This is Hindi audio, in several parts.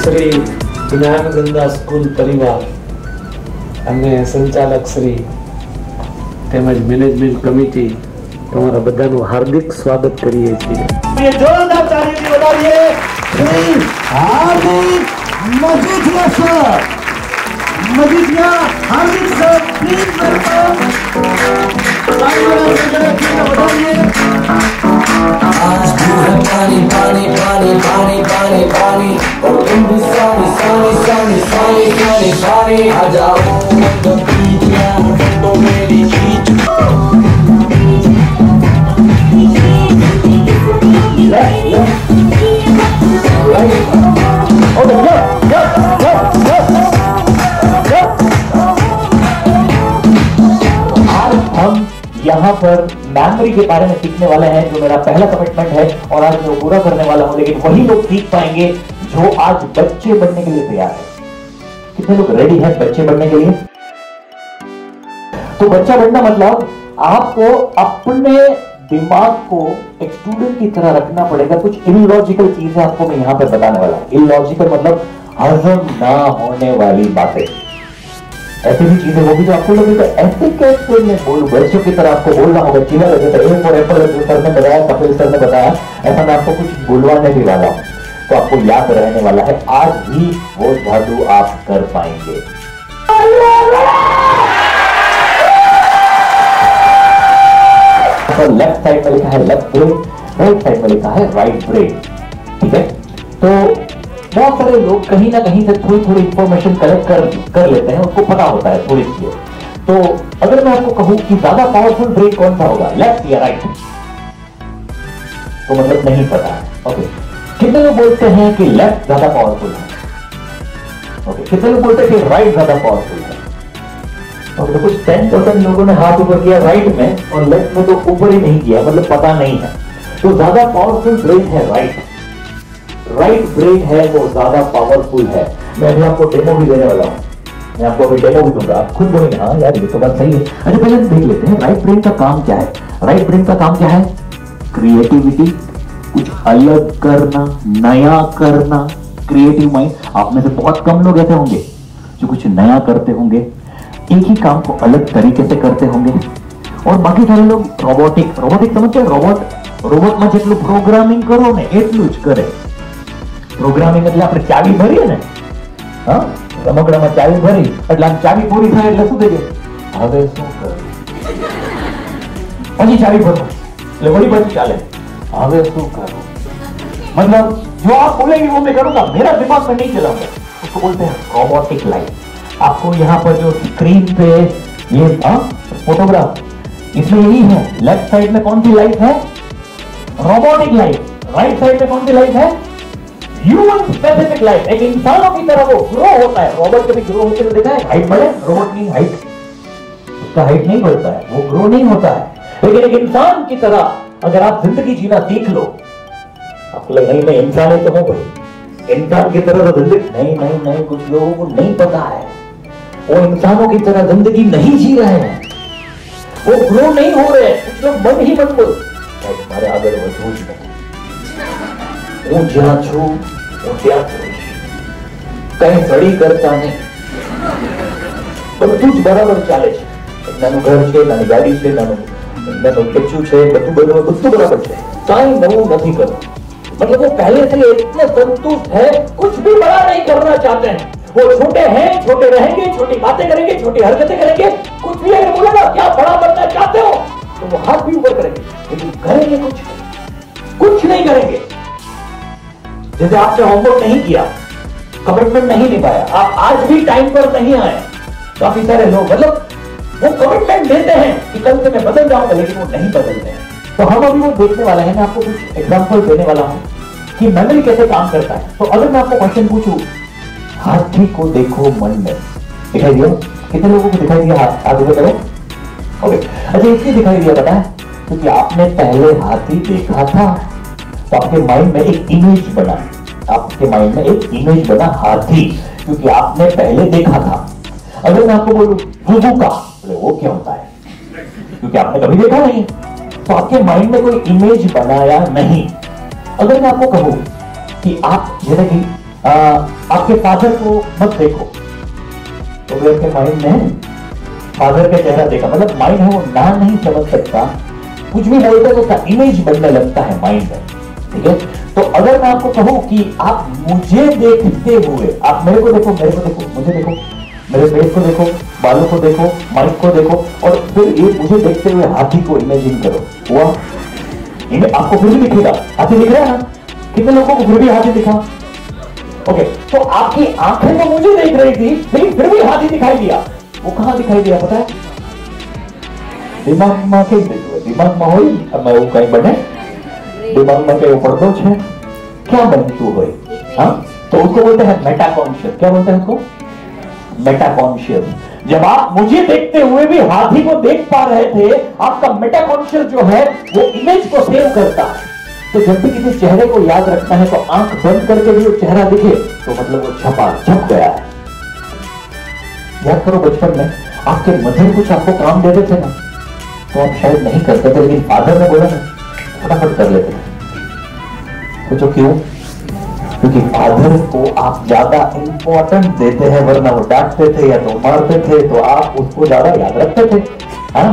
શ્રી જ્ઞાનગંગા સ્કૂલ પરિવાર અને સંચાલક શ્રી તેમજ મેનેજમેન્ટ કમિટી તમારા બધાનું હાર્દિક સ્વાગત કરીએ છીએ. જોરદાર તાળીથી વધાવીએ Shri Hardik Majithia sir. Majithia Hardik sir please welcome. आज तू है पानी पानी पानी पानी पानी पानी और तुम भी सानी सानी सानी सानी सानी सानी आ जाओ तो बीच में तो मेरी चीज आज हम यहाँ पर मेमोरी के बारे में सीखने वाले हैं, जो मेरा पहला कमिटमेंट है और आज मैं वो पूरा करने वाला हूँ. लेकिन वही लोग सीख पाएंगे जो आज बच्चे बनने के लिए तैयार है. कितने लोग रेडी हैं बच्चे बनने के लिए? तो बच्चा बनना मतलब आपको अपने दिमाग को एक स्टूडेंट की तरह रखना पड़ेगा. कुछ इलॉजिकल चीजें आपको मैं यहाँ पर बताने वाला हूँ. इलॉजिकल मतलब हजम ना होने वाली बातें, ऐसी भी चीजें होगी जो आपको लगेगा ऐसे कैसे मैं बोलूं. बच्चों की तरह आपको बोलना होगा. चीना लगे तो ए फॉर एप्पल जो सर ने बताया, कपिल सर ने बताया, ऐसा मैं आपको कुछ बुलवाने भी वाला हूं तो आपको याद रहने वाला है. आज ही वो जादू आप कर पाएंगे. लेफ्ट साइड में लिखा है लेफ्ट ब्रेन, राइट साइड में लिखा है राइट ब्रेन. ठीक है, तो बहुत सारे लोग कहीं ना कहीं से थोड़ी थोड़ी इंफॉर्मेशन कलेक्ट कर लेते हैं, उसको पता होता है थोड़ी सी. तो अगर मैं आपको कहूं कि ज्यादा पावरफुल ब्रेन कौन सा होगा, लेफ्ट या राइट, तो मतलब नहीं पता है. ओके, कितने लोग बोलते हैं कि लेफ्ट ज्यादा पावरफुल है? ओके, कितने लोग बोलते हैं कि राइट ज्यादा पावरफुल है? ओके, तो कुछ 10% लोगों ने हाथ ऊपर किया राइट में और लेफ्ट में तो ऊपर ही नहीं किया, मतलब पता नहीं है. तो ज्यादा पावरफुल ब्रेन है राइट. राइट ब्रेन है वो ज्यादा पावरफुल है. मैं अभी आपको डेमो भी देने वाला हूं. मैं आपको अभी डेमो भी दूंगा, आप खुद बोलेंगे हाँ यार ये तो बात सही है. अच्छा पहले देख लेते हैं राइट ब्रेन का काम क्या है. राइट ब्रेन का काम क्या है? क्रिएटिविटी, कुछ अलग करना, नया करना. Creative mind. आप में से बहुत कम लोग ऐसे होंगे जो कुछ नया करते होंगे, एक ही काम को अलग तरीके से करते होंगे. और बाकी सारे लोग रोबोटिक समझते हैं. रोबोट में જેટલું પ્રોગ્રામિંગ કરો ને એટલું જ કરે. પ્રોગ્રામિંગ એટલે આપણે ચાવી ભરીએ ને, હા, રમકડામાં ચાવી ભરી એટલે આમ ચાવી પૂરી થાય એટલે શું થઈ જાય? હવે શું કરું? પછી ચાવી ભરો એટલે વળી પાછું ચાલે. હવે શું કરું? मतलब जो आप बोलेंगे वो मैं करूंगा, मेरा दिमाग में नहीं चलाऊंगा. उसको बोलते हैं रोबोटिक लाइफ. आपको यहाँ पर जो स्क्रीन पे ये फोटोग्राफ, इसमें यही है. लेफ्ट साइड में कौन सी लाइफ है? Robotic life. राइट साइड में कौन सी लाइफ है? Human specific life. एक इंसानों की तरह वो ग्रो होता है. रोबोट कभी ग्रो होते हुए देखा है? हाइट बढ़े, रोबोट की हाइट, उसका हाइट नहीं बढ़ता है, वो ग्रो नहीं होता है. लेकिन एक इंसान की तरह अगर आप जिंदगी जीना सीख लो, आपको लगे नहीं इंसान ही तो हो गए, इंसान की तरह तो जिंदगी नहीं, कुछ लोगों को नहीं पता है. वो इंसानों की तरह जिंदगी नहीं जी रहे हैं, वो ग्रो नहीं हो रहे. कुछ लोग मन ही मन बोल तुम्हारे आगे वजूद नहीं, હું જ્યાં છું હું ત્યાં રહીશ, કઈ સડી કરતા નહીં, બધું જ બરાબર ચાલે છે. નાનું ઘર છે, નાની ગાડી છે, નાનું બચ્ચું છે, બધું બરાબર છે, કાંઈ નવું નથી કરવું. मतलब वो पहले से इतने संतुष्ट है, कुछ भी बड़ा नहीं करना चाहते हैं. वो छोटे हैं, छोटे रहेंगे, छोटी बातें करेंगे, छोटी हरकतें करेंगे. कुछ भी अगर बोलेगा क्या बड़ा बनना चाहते हो तो वो हाथ भी ऊपर करेंगे, लेकिन करेंगे कुछ नहीं करेंगे. जैसे आपने होमवर्क नहीं किया, कमिटमेंट नहीं निभाया, आप आज भी टाइम पर नहीं आए. काफी सारे लोग मतलब वो कमिटमेंट देते हैं कि कल से मैं बदल जाऊंगा, लेकिन वो नहीं बदलते हैं. तो हम अभी वो देखने वाले हैं. मैं आपको कुछ एग्जांपल देने वाला हूं कि मेमोरी कैसे काम करता है. तो अगर मैं आपको क्वेश्चन पूछूं, हाथी को देखो मन में, दिखाई दिया? कितने लोगों को दिखाई दिया? हाथ ऊपर करो. ओके, अच्छा इसलिए दिखाई दिया पता है क्योंकि आपने पहले हाथी देखा था, तो आपके माइंड में एक इमेज बना. आपके माइंड में एक इमेज बना हाथी, क्योंकि आपने पहले देखा था. अगर मैं आपको बोलूं बुजुका, वो क्या होता है? क्योंकि आपने कभी देखा नहीं, तो आपके माइंड में कोई इमेज बनाया नहीं. अगर मैं आपको कहूं कि आप जैसे कि आपके फादर को मत देखो, तो वे आपके माइंड में फादर का चेहरा देखा, मतलब माइंड है वो ना नहीं समझ सकता, कुछ भी बोलते हैं तो उसका इमेज बनने लगता है माइंड में, ठीक है। तो अगर मैं आपको कहूं कि आप मुझे देखते हुए, आप मेरे को देखो, मेरे को देखो, मुझे देखो, मेरे फेस को देखो, बालों को देखो, माइक को देखो, और फिर ये मुझे देखते हुए हाथी को इमेजिन करो, हुआ? आपको फिर भी दिखेगा, हाथी दिख रहा है ना? कितने लोगों को फिर भी हाथी दिखा? ओके, तो आपकी आंखें तो मुझे देख रही थी, लेकिन फिर भी हाथी दिखाई दिया। वो कहां दिखाई दिया पता है? दिमाग में कहीं दिमाग में हो, मैं वो कहीं बने दिमाग में कहीं पर्दो है, क्या बनतु हो, हाँ? तो उसको बोलते हैं मेटाकॉन्शियस। क्या बोलते हैं उसको? मेटाकॉन्शियस। जब आप मुझे देखते हुए भी हाथी को देख पा रहे थे, आपका मेटाकॉन्शियस जो है वो इमेज को सेव करता है। तो जब भी किसी चेहरे को याद रखना है तो आंख बंद करके भी वो चेहरा दिखे तो मतलब वो छप गया है। याद करो बचपन में आपके मदर कुछ आपको काम देते थे ना, तो आप शायद नहीं करते थे, लेकिन फादर ने बोला ना फटाफट कर लेते थे। सोचो क्यों? क्योंकि फादर को आप ज्यादा इंपॉर्टेंट देते हैं, वरना वो डांटते थे या तो मारते थे, तो आप उसको ज्यादा याद रखते थे, हाँ?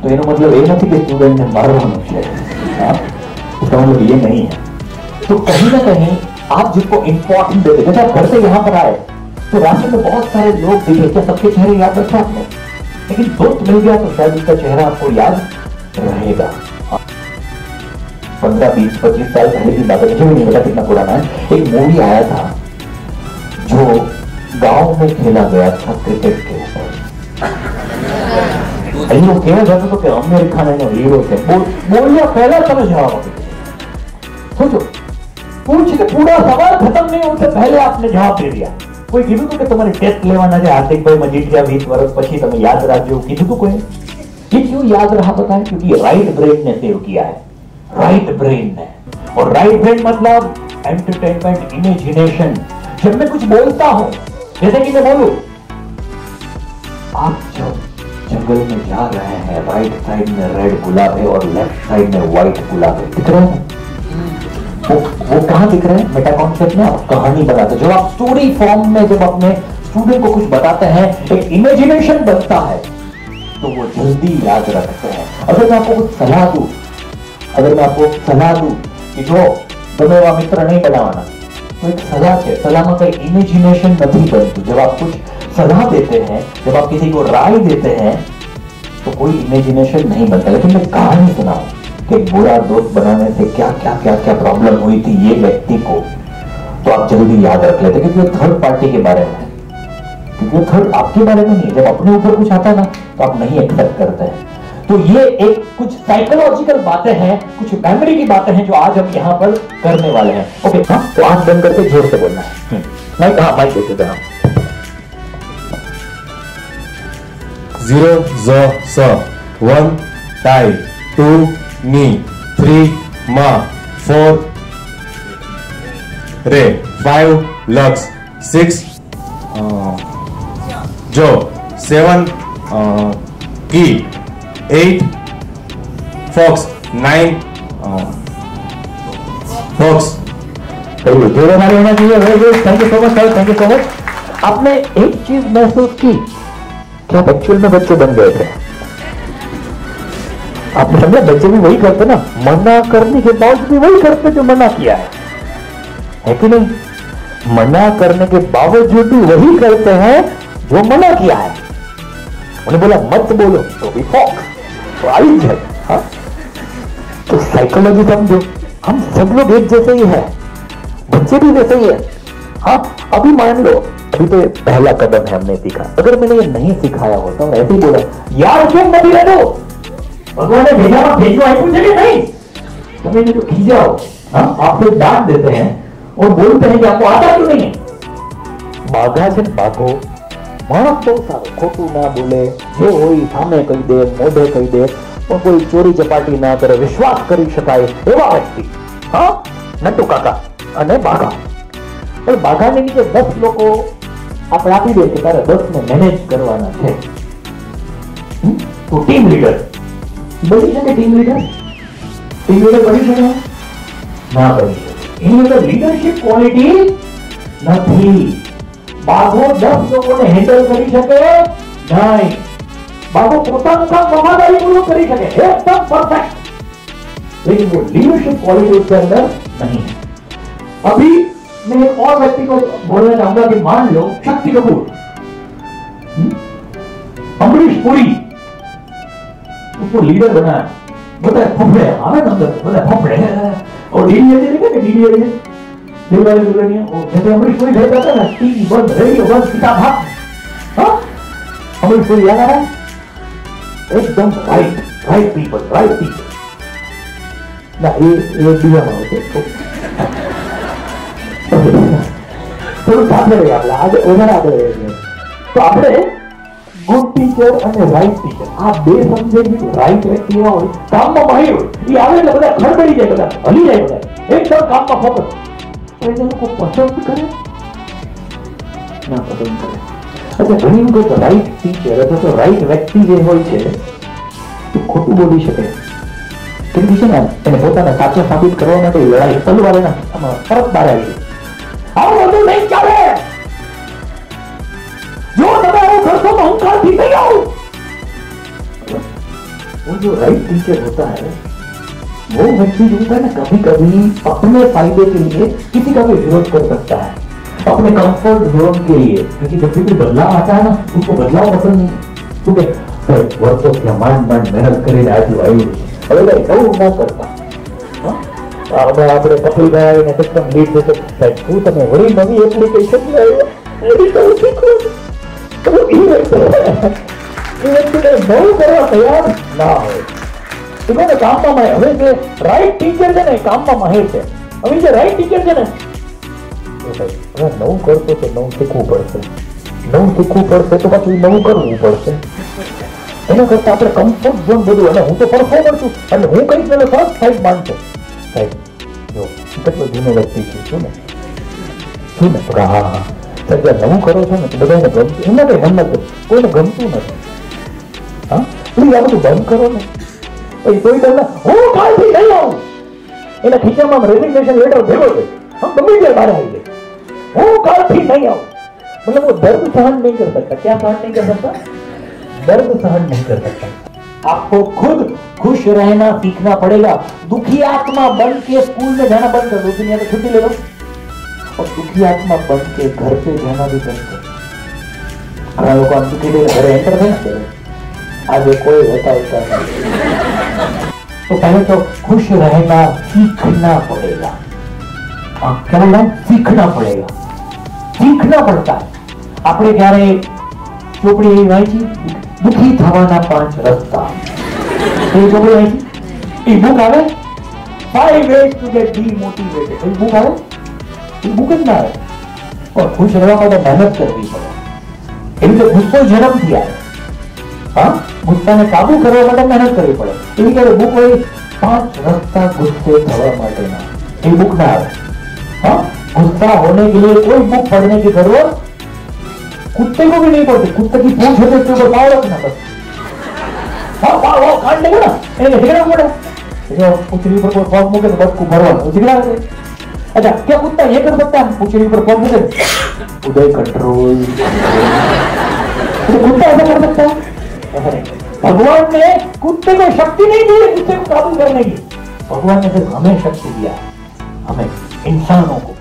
तो ये मतलब ये नहीं कि स्टूडेंट ने मारवाना चाहिए, इसका मतलब ये नहीं है। तो कहीं ना कहीं आप जिसको इंपॉर्टेंट देते, जैसे आप घर से यहाँ पर आए तो रास्ते में बहुत सारे लोग दिखे, क्या सबके चेहरे याद रखा आपने? लेकिन दोस्त मिल गया तो शायद उसका चेहरा आपको याद रहेगा। 15, 20, 25 साल पहले की बात है, मुझे भी नहीं पता कितना पुराना है। एक मूवी आया था जो गांव में खेला गया था क्रिकेट के ऊपर। खेला जाता तो क्या अमेरिका ने हीरो थे, बोलिया पहला समय जवाब सोचो, पूछ के पूरा सवाल खत्म नहीं होते पहले आपने जवाब दे दिया। कोई कीधु तो कि तुम्हारे टेस्ट लेवाना है हार्दिक भाई मजीठिया 20 वर्ष પછી તમે याद રાખજો, कीधु तो कोई? ये क्यों याद रहा पता है? क्योंकि राइट ब्रेन ने सेव किया है, राइट ब्रेन ने। और राइट ब्रेन मतलब एंटरटेनमेंट, इमेजिनेशन। जब मैं कुछ बोलता हूं, जैसे कि मैं बोलूं, आप जब जंगल में जा रहे हैं, राइट साइड में रेड गुलाब है और लेफ्ट साइड में व्हाइट गुलाब है, दिख रहे हैं? वो कहां दिख रहे हैं? मेटाकॉन्शियस में आप कहानी बनाते, जब आप स्टोरी फॉर्म में जब अपने स्टूडेंट को कुछ बताते हैं, एक इमेजिनेशन बनता है, तो वो जल्दी याद रखते हैं। अगर मैं आपको कुछ सलाह दूं, कि जो बनेवा मित्र नहीं बनावाना, तो एक सलाह है, सलाह में कोई इमेजिनेशन नहीं बनती। जब आप कुछ सलाह देते हैं, जब आप किसी को राय देते हैं, तो कोई इमेजिनेशन नहीं बनता। लेकिन मैं कहानी सुनाऊं कि बुरा दोस्त बनाने से क्या प्रॉब्लम हुई थी ये व्यक्ति को, तो आप जल्दी याद रख लेते, क्योंकि वो थर्ड पार्टी के बारे में है, क्योंकि वो थर्ड आपके बारे में नहीं। जब अपने ऊपर कुछ आता है ना, तो आप नहीं एक्सेप्ट करते हैं। तो ये एक कुछ साइकोलॉजिकल बातें हैं, कुछ मेमोरी की बातें हैं जो आज हम यहाँ पर करने वाले हैं। ओके, हाँ, तो आंख बंद करके जोर से बोलना है। मैं कहा माइक देते थे 0 Z S 1 टाई 2 मी 3 मा 4 रे 5 लक्स 6 जो 7 की 8 फॉक्स 9 फॉक्स। जोड़े हमारे होना चाहिए। Thank you so much sir, thank you so much. आपने एक चीज महसूस की कि आप एक्चुअल में बच्चे बन गए थे। आपने समझा, बच्चे भी वही करते ना, मना करने के बावजूद भी वही करते जो मना किया है कि नहीं? मना करने के बावजूद भी वही करते हैं जो मना किया है। उन्हें बोला मत बोलो तो भी फॉक्स, तो आई है। हाँ, तो साइकोलॉजी समझो, हम सब लोग एक जैसे ही है, बच्चे भी वैसे ही है। हाँ, अभी मान लो, अभी तो पहला कदम है, हमने सीखा। अगर मैंने ये नहीं सिखाया होता और ऐसे ही बोला यार क्यों नहीं रह दो, भगवान ने भेजा भेजो आई पूछे नहीं, तो मैंने जो खींचाओ, हाँ, आप लोग डांट देते हैं और बोलते हैं कि आपको आता क्यों नहीं है। बाघा से भागो, मानस बहुत सारो खोटू ना बोले, जो होई सामे कही दे, मोढे कही दे, और कोई चोरी चपाटी ना करे, विश्वास करी शकाय एवा व्यक्ति। हाँ, नटू काका અને બાઘા, પણ બાઘાને નીચે 10 લોકો આપણે આપી દે કે તારે 10 ને મેનેજ કરવાના છે, તો ટીમ લીડર બની શકે? ટીમ લીડર બની શકે? ના બની શકે। એની અંદર લીડરશિપ ક્વોલિટી નથી. બાબુ 10 લોકોને હેન્ડલ કરી શકે નહીં. बाबू પોતાનું કામ વફાદારીપૂર્વક કરી શકે एकदम परफेक्ट, लेकिन वो लीडरशिप क्वालिटी उसके अंदर नहीं है. अभी मैं एक और व्यक्ति को बोलना चाहूंगा कि मान लो शक्ति कपूर, अमरीश पुरी, उसको लीडर बनाया, बताए फफड़े आनंद अंदर बताए फफड़े और डीडीएल देखा कि डीडीएल दिलवाले दुल्हनिया, वो जैसे अमरीश पुरी घर जाता ना, टीवी बंद, रेडियो बंद, किताब हाथ. हाँ, अमरीश पुरी याद आ रहा है? एकदम राइट पीपल ना, ये બીજામાં આવશે થોડું સાથે રહી આપણે આજે વધારે આગળ રહીએ. તો આપણે ગુડ ટીચર અને રાઈટ ટીચર આ બે સમજે. રાઈટ વ્યક્તિ એવા હોય, કામમાં માહિર હોય, એ આવે એટલે બધા ખડબડી જાય, બધા હલી જાય, બધા એકદમ કામમાં ફોકસ. એને લોકો પસંદ કરે ના પસંદ કરે. अच्छा, ઘણી વખત રાઈટ ટીચર અથવા તો રાઈટ વ્યક્તિ જે હોય છે એ ખોટું બોલી શકે. કેમ છે ને, એને પોતાને સાચો સાબિત કરવા માટે લડાઈ તલવાર એના તરત બહાર આવી ગઈ. આવું બધું નહીં ચાલે. જો તમે આવું કરશો તો હું કાલથી નહીં આવું. वो जो राइट टीचर होता है वो व्यक्ति जो होता है ना, कभी कभी अपने फायदे के लिए किसी का भी विरोध कर सकता है, अपने कंफर्ट जोन के लिए. क्योंकि जब भी कोई बदलाव आता है ना, उसको बदलाव पसंद नहीं. क्योंकि वर्षों से માંડ મહેનત કરીને આટલું આવ્યું છે, હવે ભાઈ એવું ના કરતા. હવે આપણે કપિલભાઈ આવીને સિસ્ટમ લીડ થશે, સાહેબ શું તમે વળી નવી એપ્લિકેશન એવી તો શીખો. એ વ્યક્તિને બહુ કરવા તૈયાર ના હોય. એને કામમાં માહિર. હવે જે રાઈટ ટીચર છે ને, કામમાં માહિર છે. હવે જે રાઈટ ટીચર છે ને, નવું કરતો તો નવું શીખવું પડશે, નવું શીખવું પડશે તો પાછું નવું કરવું પડશે. એના કરતા આપણે કમ્ફર્ટ ઝોન બધું, અને હું તો પરફોર્મર છું એટલે હું કઈક પેલો ફર્સ્ટ સાઈડ માનતો. સાહેબ જો કેટલો જૂનો વ્યક્તિ છું ને, હા સાહેબ નવું કરો છો ને તો બધાને ગમતું, એમાં કઈ હિંમત કોઈને ગમતું નથી. હા, પ્લીઝ આ બધું બંધ કરો ને. પછી કોઈ તમને હું કાલથી નહીં આવું, એના ખીચામાં રેઝિગ્નેશન લેટર ભેગો છે, हम गंभीर देर बाहर आएंगे, वो काल ठीक नहीं आओ. मतलब वो दर्द सहन नहीं कर सकता. क्या सहन नहीं कर सकता? दर्द सहन नहीं कर सकता. आपको खुद खुश रहना सीखना पड़ेगा. दुखी आत्मा बन के स्कूल में जाना बंद कर दो, दुनिया तो छुट्टी ले लो, और दुखी आत्मा बन के घर पे जाना भी बंद कर. घણા લોકો આમ દુખી લઈને ઘરે એન્ટર થાય ને, આજે કોઈ હોતા नहीं. तो पहले तो खुश रहना सीखना पड़ेगा. क्या बोल रहा है? सीखना पड़ेगा. सीखना पड़ता है. આપણે ક્યારે ચોપડી એવી વાંચી, દુખી થવાના 5 રસ્તા, એ ચોપડી વાંચી, એ બુક આવે 5 ways to get demotivated, A book આવે, એ બુક જ ના આવે. और खुश રહેવા માટે મહેનત કરવી પડે. એવી રીતે ગુસ્સો જન્મથી આવે. હા, ગુસ્સાને કાબુ કરવા માટે મહેનત કરવી પડે. એવી ક્યારે બુક હોય 5 રસ્તા ગુસ્સે થવા માટેના, એ બુક ના આવે. हाँ, गुस्सा होने के लिए कोई बुक पढ़ने की जरूरत कुत्ते को भी नहीं पड़ती. कुत्ते की पूंछ होती है, उसके ऊपर पाव रखना बस. हाँ, पाव काट लेगा ना, इन्हें झगड़ा पड़े. जो पूछड़ी पर कोई पग मुके तो बस को भरवा झगड़ा करते. अच्छा, क्या कुत्ता ये कर सकता है? पूछड़ी पर पग मुके उदय कंट्रोल. तो कुत्ता ऐसा कर सकता है? भगवान ने कुत्ते को शक्ति नहीं दी है कुत्ते को काबू करने की. भगवान ने सिर्फ हमें शक्ति दिया, हमें इंसानों को.